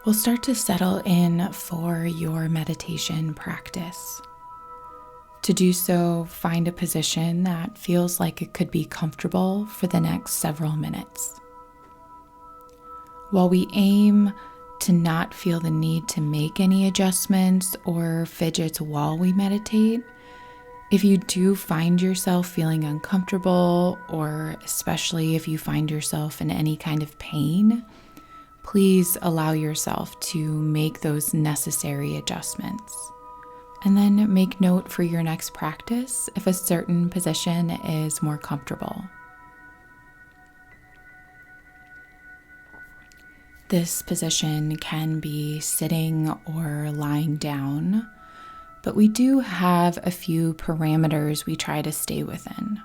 We'll start to settle in for your meditation practice. To do so, find a position that feels like it could be comfortable for the next several minutes. While we aim to not feel the need to make any adjustments or fidgets while we meditate, if you do find yourself feeling uncomfortable, or especially if you find yourself in any kind of pain, please allow yourself to make those necessary adjustments. And then make note for your next practice if a certain position is more comfortable. This position can be sitting or lying down, but we do have a few parameters we try to stay within.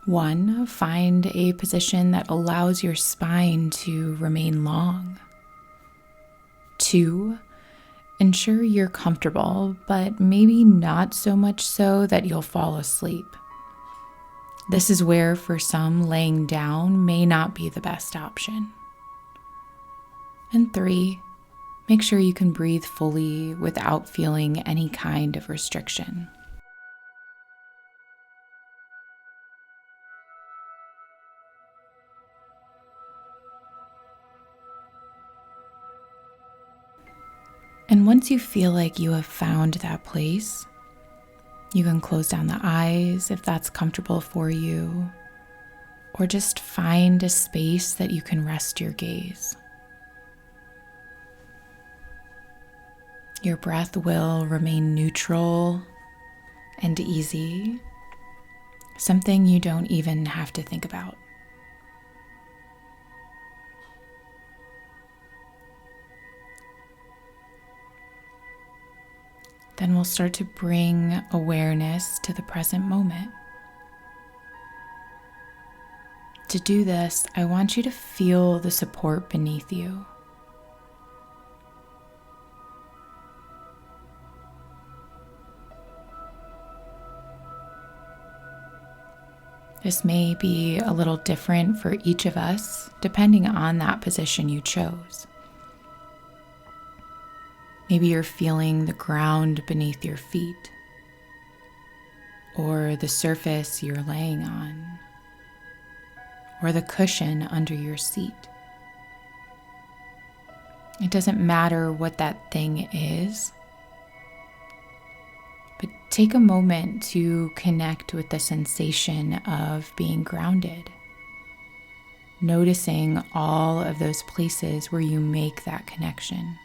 1, find a position that allows your spine to remain long. 2, ensure you're comfortable, but maybe not so much so that you'll fall asleep. This is where, for some, laying down may not be the best option. And 3, make sure you can breathe fully without feeling any kind of restriction. And once you feel like you have found that place, you can close down the eyes if that's comfortable for you, or just find a space that you can rest your gaze. Your breath will remain neutral and easy, something you don't even have to think about. Then we'll start to bring awareness to the present moment. To do this, I want you to feel the support beneath you. This may be a little different for each of us, depending on that position you chose. Maybe you're feeling the ground beneath your feet, or the surface you're laying on, or the cushion under your seat. It doesn't matter what that thing is, but take a moment to connect with the sensation of being grounded, noticing all of those places where you make that connection.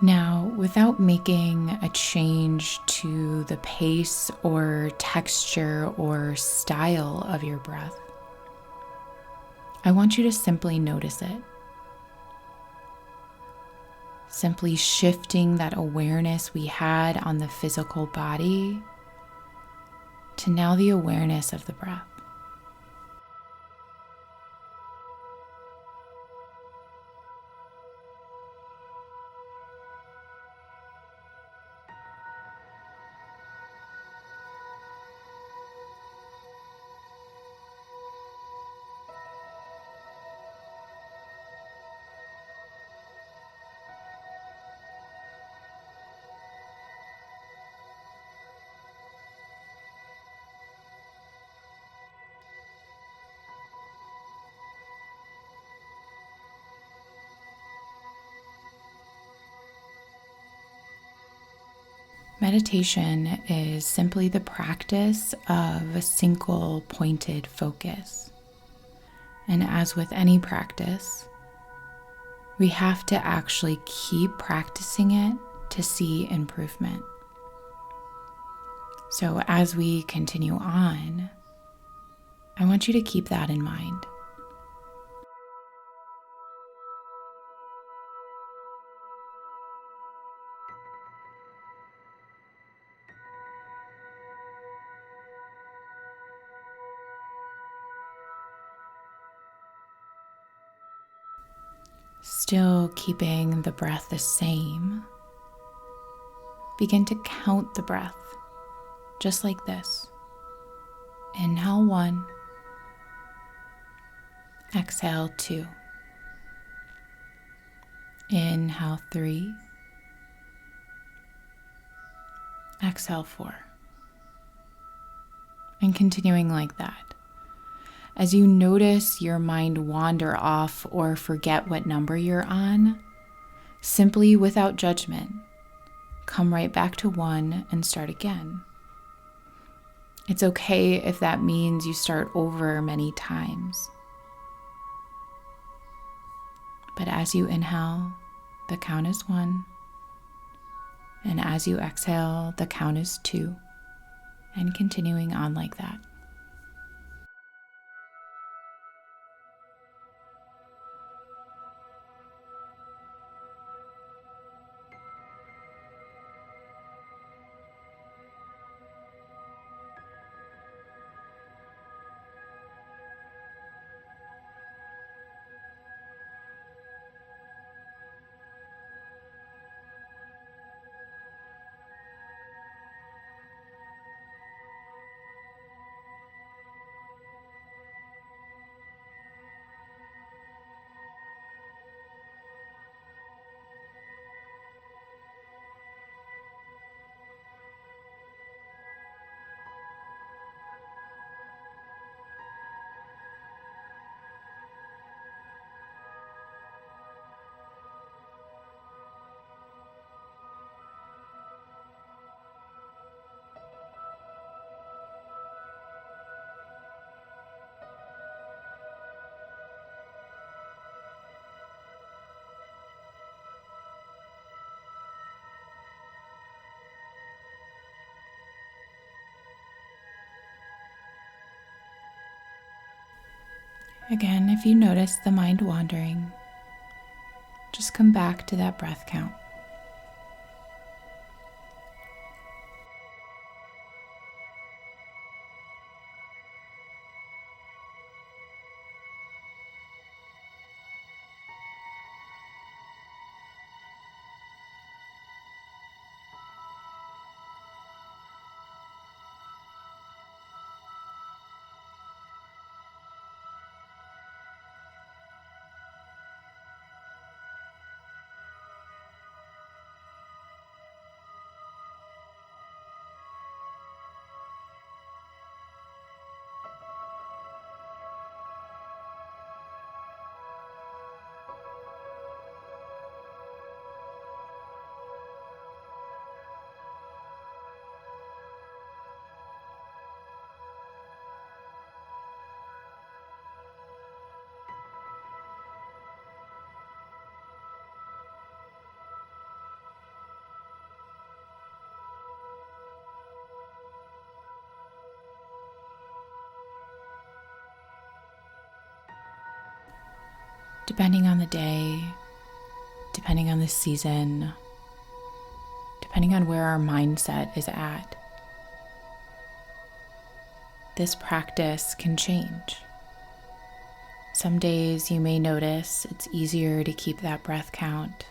Now, without making a change to the pace or texture or style of your breath, I want you to simply notice it. Simply shifting that awareness we had on the physical body to now the awareness of the breath. Meditation is simply the practice of a single pointed focus. And as with any practice, we have to actually keep practicing it to see improvement. So as we continue on, I want you to keep that in mind. Still keeping the breath the same, begin to count the breath, just like this. Inhale 1, exhale 2, inhale 3, exhale 4, and continuing like that. As you notice your mind wander off or forget what number you're on, simply without judgment, come right back to 1 and start again. It's okay if that means you start over many times. But as you inhale, the count is 1. And as you exhale, the count is 2. And continuing on like that. Again, if you notice the mind wandering, just come back to that breath count. Depending on the day, depending on the season, depending on where our mindset is at, this practice can change. Some days you may notice it's easier to keep that breath count.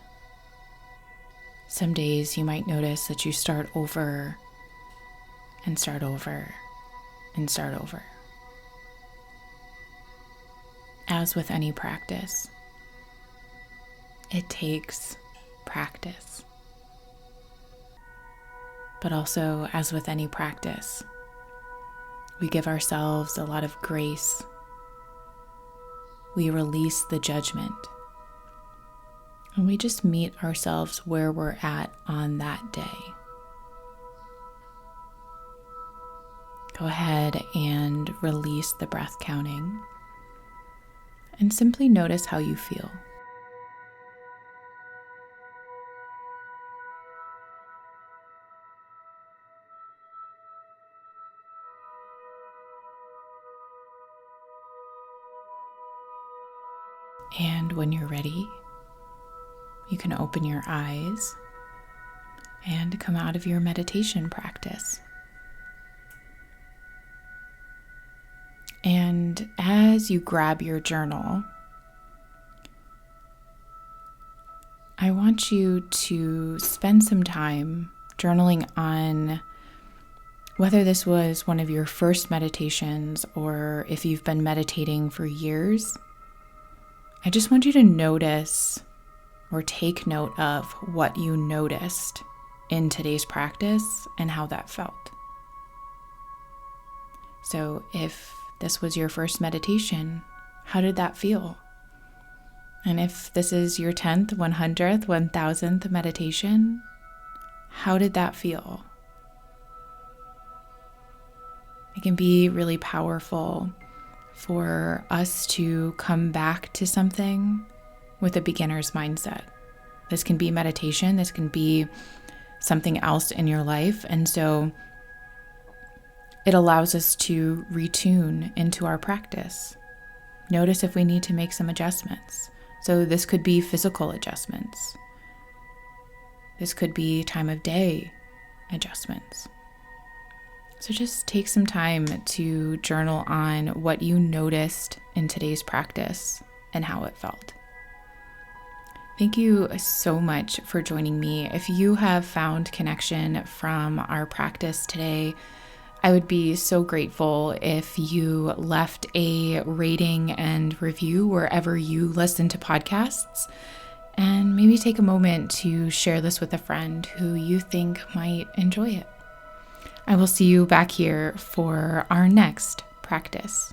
Some days you might notice that you start over and start over and start over. As with any practice, it takes practice. But also, as with any practice, we give ourselves a lot of grace. We release the judgment. And we just meet ourselves where we're at on that day. Go ahead and release the breath counting. And simply notice how you feel. And when you're ready, you can open your eyes and come out of your meditation practice. And as you grab your journal, I want you to spend some time journaling on whether this was one of your first meditations or if you've been meditating for years. I just want you to notice or take note of what you noticed in today's practice and how that felt. So if this was your first meditation, how did that feel? And if this is your 10th, 100th, 1000th meditation, how did that feel? It can be really powerful for us to come back to something with a beginner's mindset. This can be meditation, this can be something else in your life. And so it allows us to retune into our practice. Notice if we need to make some adjustments. So this could be physical adjustments. This could be time of day adjustments. So just take some time to journal on what you noticed in today's practice and how it felt. Thank you so much for joining me. If you have found connection from our practice today, I would be so grateful if you left a rating and review wherever you listen to podcasts, and maybe take a moment to share this with a friend who you think might enjoy it. I will see you back here for our next practice.